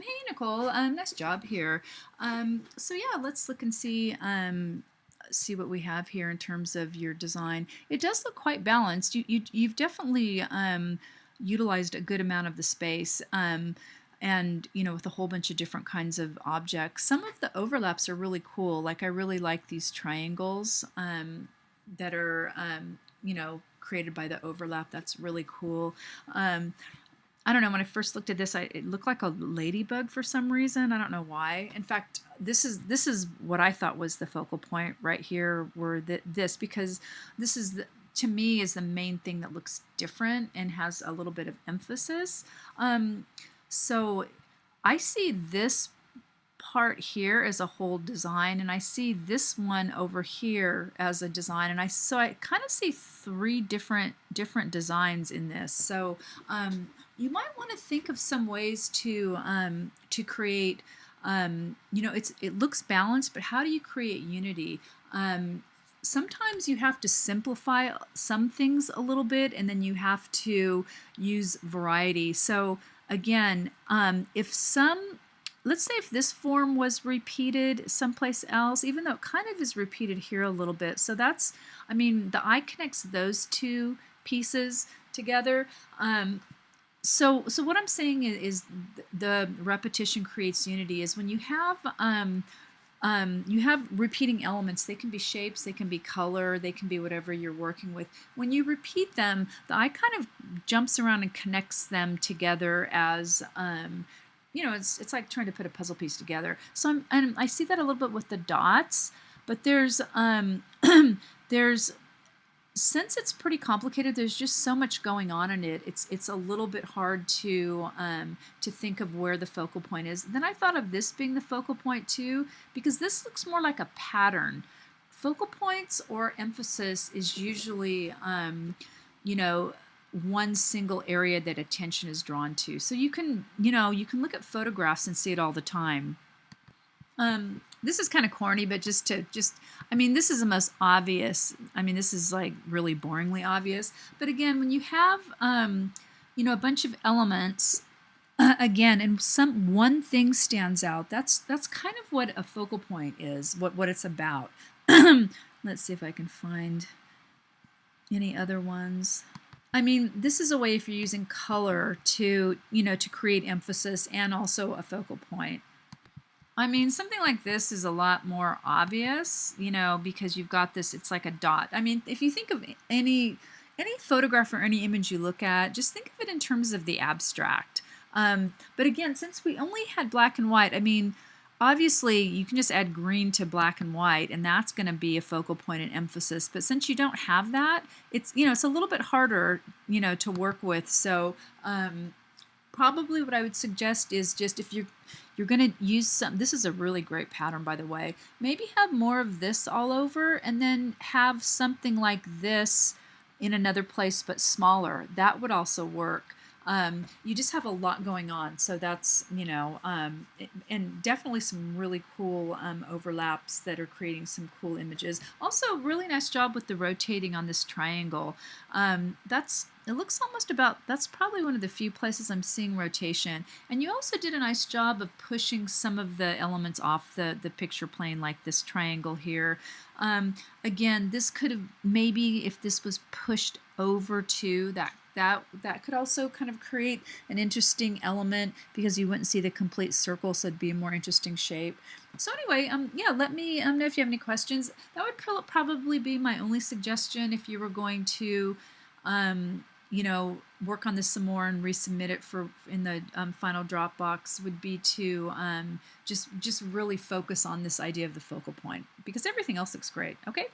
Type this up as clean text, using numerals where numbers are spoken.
Hey Nicole, nice job here. So yeah, let's look and see what we have here in terms of your design. It does look quite balanced. You've definitely utilized a good amount of the space. And with a whole bunch of different kinds of objects. Some of the overlaps are really cool. Like I really like these triangles that are created by the overlap. That's really cool. I don't know, when I first looked at this, it looked like a ladybug for some reason. I don't know why. In fact, this is what I thought was the focal point right here, were this, because this is to me is the main thing that looks different and has a little bit of emphasis. So I see this part here as a whole design, and I see this one over here as a design, and I kind of see three different designs in this. So you might want to think of some ways to create it looks balanced, but how do you create unity? Sometimes you have to simplify some things a little bit, and then you have to use variety. So again, if let's say if this form was repeated someplace else, even though it kind of is repeated here a little bit. So that's, I mean, the eye connects those two pieces together. So what I'm saying is the repetition creates unity is when you have repeating elements. They can be shapes, they can be color, they can be whatever you're working with. When you repeat them, the eye kind of jumps around and connects them together as it's like trying to put a puzzle piece together. So I see that a little bit with the dots, but there's there's since it's pretty complicated, there's just so much going on in it. It's a little bit hard to think of where the focal point is. Then I thought of this being the focal point too, because this looks more like a pattern. Focal points or emphasis is usually one single area that attention is drawn to. So you can look at photographs and see it all the time. This is kind of corny, but I mean, this is the most obvious. I mean, this is like really boringly obvious. But again, when you have, a bunch of elements, again, and one thing stands out, that's kind of what a focal point is, what it's about. Let's see if I can find any other ones. I mean, this is a way if you're using color to create emphasis and also a focal point. I mean, something like this is a lot more obvious, because you've got this, it's like a dot. I mean, if you think of any photograph or any image you look at, just think of it in terms of the abstract. But again, since we only had black and white, I mean, obviously you can just add green to black and white, and that's going to be a focal point and emphasis. But since you don't have that, it's a little bit harder, to work with. So probably what I would suggest is just if you're going to use this is a really great pattern, by the way, maybe have more of this all over and then have something like this in another place but smaller. That would also work. You just have a lot going on, so that's and definitely some really cool overlaps that are creating some cool images. Also, really nice job with the rotating on this triangle. It looks almost that's probably one of the few places I'm seeing rotation. And you also did a nice job of pushing some of the elements off the picture plane, like this triangle here. Again, this could have, maybe if this was pushed over to that could also kind of create an interesting element, because you wouldn't see the complete circle, so it'd be a more interesting shape. So anyway, yeah, let me know if you have any questions. That would probably be my only suggestion if you were going to work on this some more and resubmit it in the final Dropbox, would be to just really focus on this idea of the focal point, because everything else looks great. Okay.